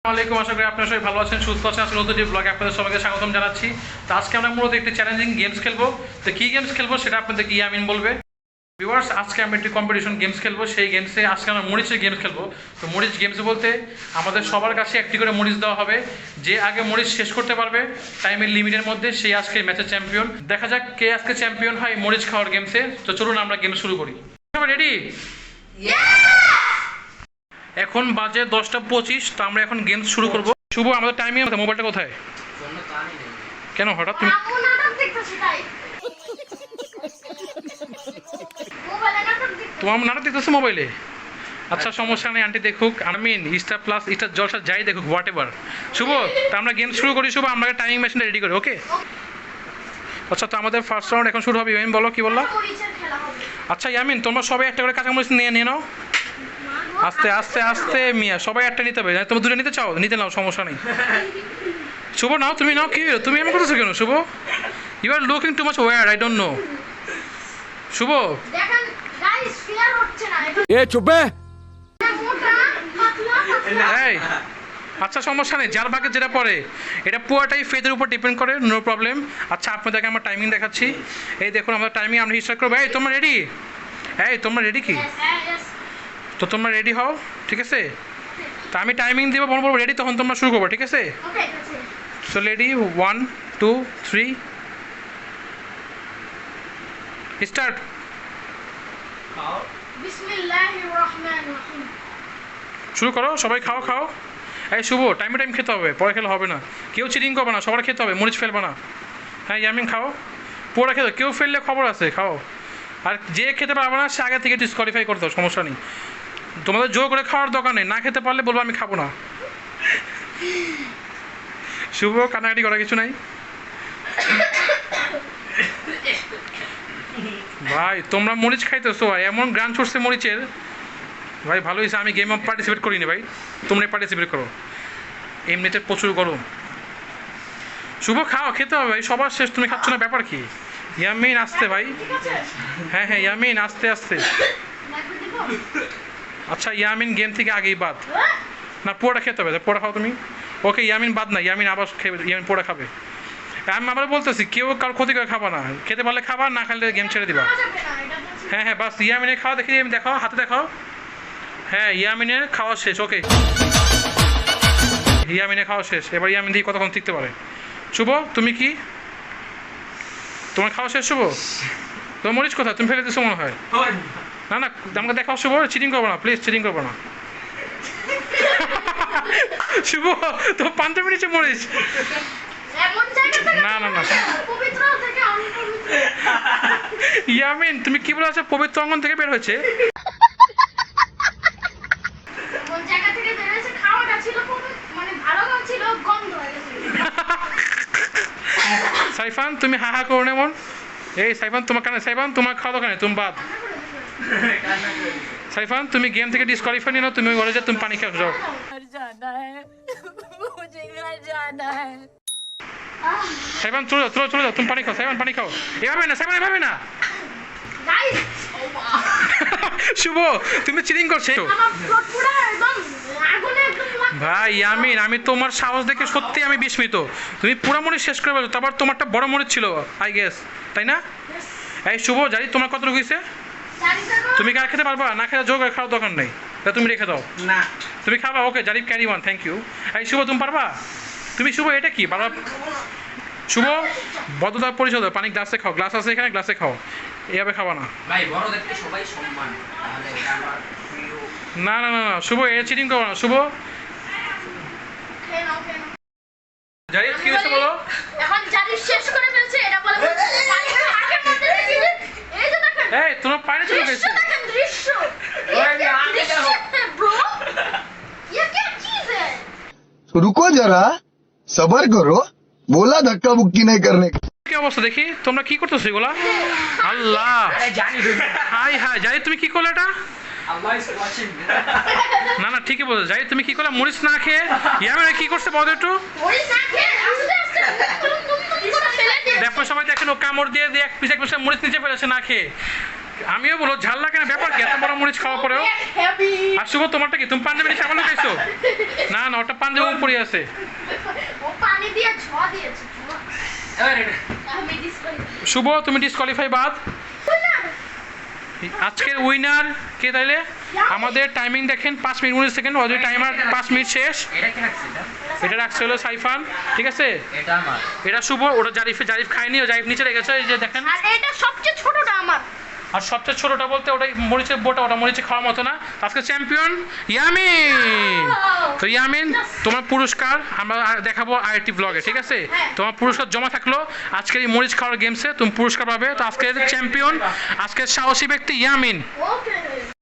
আসসালামু আলাইকুম, আশা করি আপনারা সবাই ভালো আছেন, সুস্থ আছেন। আসলে নতুন ব্লগে আপনাদের সবাইকে স্বাগতম জানাচ্ছি। তো আজকে আমরা মূলত একটি চ্যালেঞ্জিং গেমস খেলবো। তো কি গেমস খেলবো সেটা আপনাদের ইয়ামিন বলবে। ভিউয়ার্স, আজকে আমরা একটি কম্পিটিশন গেমস খেলবো। সেই গেমসে আজকে আমরা মরিচের গেমস খেলবো। তো মরিচ গেমস বলতে আমাদের সবার কাছে একটি করে মরিচ দেওয়া হবে। যে আগে মরিচ শেষ করতে পারবে টাইমের লিমিটের মধ্যে সেই আজকে ম্যাচের চ্যাম্পিয়ন। দেখা যাক কে আজকে চ্যাম্পিয়ন হয় মরিচ খাওয়ার গেমসে। তো চলুন আমরা গেম শুরু করি। রেডি? এখন বাজে 10:25। তো আমরা এখন গেমস শুরু করবো। শুভ, আমাদের টাইমিং আছে। মোবাইলটা কোথায়? কেন হঠাৎ তুমি তোমার নাটক দেখতেছো মোবাইলে? আচ্ছা, সমস্যা নেই, আন্টি দেখুক, আমিন স্টার প্লাস স্টার জলসা যাই দেখুক, হোয়াট এভার। শুভ, তো আমরা গেম শুরু করি। শুভ, আমরা টাইমিং মেশিনটা রেডি করি, ওকে? আচ্ছা, তো আমাদের ফার্স্ট রাউন্ড এখন শুরু হবে। ইয়ামিন বলো, কি বললা? আচ্ছা ইয়ামিন, তোমরা সবাই একটা করে কাঁচামরিচ নিয়ে নাও। আস্তে আস্তে আস্তে মিয়া, সবাই একটা নিতে হবে। তোমরা দুটো নিতে চাও, নিতে নাও, সমস্যা নেই। শুভ নাও, তুমি নাও। কি তুমি এমন করতেছো কেন Shubho? You are looking too much war, I don't know. Shubho, এ চুপে। এই আচ্ছা, সমস্যা নেই, যার ভাগে যেটা পড়ে এটা পুরোটাই ফেদের উপর ডিপেন্ড করে, নো প্রবলেম। আচ্ছা, আপনাদেরকে আমরা টাইমিং দেখাচ্ছি। এই দেখুন, আমরা টাইমিং আমরা স্টার্ট করবো। এই তোমরা রেডি? এই তোমরা রেডি কি? তো তোমরা রেডি হও, ঠিক আছে? তা আমি টাইমিং দিব, বলবো রেডি, তখন তোমরা শুরু করবো, ঠিক আছে? So ready, 1 2 3 start. শুরু করো, সবাই খাও খাও। এই শুভ, টাইমে টাইম খেতে হবে, পরে খেলে হবে না। কেউ চিটিং করবে না, সবার খেতে হবে, মরিচ ফেলবে না। হ্যাঁ ইয়ামিন, খাও, পুরো খেতে। কেউ ফেললে খবর আছে, খাও। আর যে খেতে পারবে না সে আগে থেকে ডিসকোয়ালিফাই করতে হবে, সমস্যা নেই। তোমাদের জোর করে খাওয়ার দরকার নেই, না খেতে পারলে বলবো আমি খাবো না। শুভ, কানাকাটি করা কিছু নাই ভাই। তোমরা মরিচ খাইতেছো, এমন গান ছুটছে মরিচের ভাই। ভালো হয়েছে আমি গেমে পার্টিসিপেট করিনি ভাই, তোমরা পার্টিসিপেট করো। এমনিতে প্রচুর গরম। শুভ, খাও, খেতে হবে ভাই, সবার শেষ, তুমি খাচ্ছ না, ব্যাপার কি? ইয়ামিন আসতে ভাই। হ্যাঁ হ্যাঁ ইয়ামিন, আস্তে আস্তে। আচ্ছা ইয়ামিন গেম থেকে আগেই বাদ। না, পোড়া খেতে হবে, পোড়া খাও তুমি। ওকে ইয়ামিন বাদ না, ইয়ামিন আবার খেয়ে, ইয়ামিন পোড়া খাবে। আমি আবার বলতেছি, কেউ কারো ক্ষতি করে খাবা না, খেতে পারলে খাবা, না খাইলে গেম ছেড়ে দিবা। হ্যাঁ হ্যাঁ, বাস ইয়ামিনের খাওয়া দেখি, দেখাও, হাতে দেখাও। হ্যাঁ ইয়ামিনের খাওয়া শেষ, ওকে। ইয়ামিনের খাওয়া শেষ। এবার ইয়ামিন দিয়ে কতক্ষণ টিকতে পারে। শুভ, তুমি কি, তোমার খাওয়া শেষ? শুভ, তোমার মরিচ কোথায়? তুমি ফেলে দিচ্ছ মনে হয়। না না, আমাকে দেখাও শুভ, চিটিং করবো না প্লিজ, চিটিং করবো না। শুভ, তো 5 মিনিটে মরিচ। না না না, ইয়ামিন তুমি কি বলে আছো? পবিত্র অঙ্গন থেকে বের হয়েছে। সাইফান তুমি হা হা করো এমন। এই সাইফান তোমার কানে, সাইফান তোমার খাওয়া দোকানে, তুমি বাদ। সাইফান তুমি গেম থেকে ডিসকোয়ালিফাই নিয়ে নাও, তুমি ঘরে যাও, তুমি পানি খেয়ে যাও। সাইফান চলে যাও, চলে যাও, তুমি পানি খাও। সাইফান পানি খাও। এভাবে না সাইফান, এভাবে না। শুভ, তুমি চিটিং করছো ভাই। ইয়ামিন, আমি তোমার সাহস দেখে সত্যি আমি বিস্মিত। তুমি পুরো মরিচ শেষ করে বলো, তারপর তোমারটা বড় মরিচ ছিল আই গেস, তাই না? এই শুভ, জানি তোমার কতটুকু হয়েছে? তুমি কার খেতে পারবা? না খেতে জোর করে খাওয়ার দরকার নেই, তা তুমি রেখে দাও। না তুমি খাবা, okay. Zarif carry one, thank you. এই শুভ, তুমি পারবা? তুমি শুভ, এটা কি বাবা? শুভ, বদ্ধতার পরিচয় দাও, পানি গ্লাসে খাও, গ্লাস আছে এখানে, গ্লাসে খাও, এভাবে খাবা না। না না না না শুভ, এ চিটিং করো না শুভ। জারিফ কি হয়েছে বলো? এখন জারিফ শেষ করে ফেলছে, এটা বলে আগের মধ্যে দেখি এই যে দেখেন, এই তোমার পানি চলে গেছে। দেখেন দৃশ্য, ব্রো ये क्या चीज है? रुको जरा सबर करो, बोला धक्का मुक्की नहीं करने का। কি অবস্থা দেখি, তোমরা কি করতেছো এগুলা? আল্লাহ, হাই হাই জারিফ তুমি কি করলে এটা? না না ঠিকই বলছো জারিফ, তুমি কি করলে? মরিচ না খেয়ে ইয়ামিন কি করছে বলো একটু। মরিচ না খেয়ে আস্তে আস্তে করে ফেলে দিয়ে, দেখো সবাই দেখেন, ও কামড় দিয়ে দিয়ে এক পিস মরিচ নিচে ফেলেছে না খেয়ে। আমিও বলো ঝাল লাগে না, ব্যাপার কি? এত বড় মরিচ খাওয়া পরেও হেভি। আর শুভ তোমারটা কি? তুমি পাঞ্জাবি নিয়ে সাবান খাইছো? না না, ওটা পাঞ্জাবি উপরে আছে। ও পানি দিয়ে ছ দিয়েছে। আমি ডিসকুয়ালিফাই। শুভ তুমি ডিসকোয়ালিফাই বাদ। আজকের উইনার কে তাইলে? আমাদের টাইমিং দেখেন 5 minute 19 second, already timer 5 minute শেষ। এটা রাখছে হলো সাইফান, ঠিক আছে? এটা শুভ, ওটা জারিফ খায়নি, ও জারিফ নিচে রেখেছে, এই যে দেখেন। আর এটা সবচেয়ে ছোটটা আমার। আর সবচেয়ে ছোটটা বলতে ওটা মরিচের বোটা, ওটা মরিচে খাওয়ার মতো না। আজকে চ্যাম্পিয়ন ইয়ামিন। তো ইয়ামিন, তোমার পুরস্কার আমরা দেখাবো আইআইটি ব্লগে, ঠিক আছে? তোমার পুরস্কার জমা থাকলো আজকের এই মরিচ খাওয়ার গেমসে, তুমি পুরস্কার পাবে। তো আজকের চ্যাম্পিয়ন, আজকের সাহসী ব্যক্তি ইয়ামিন। ওকে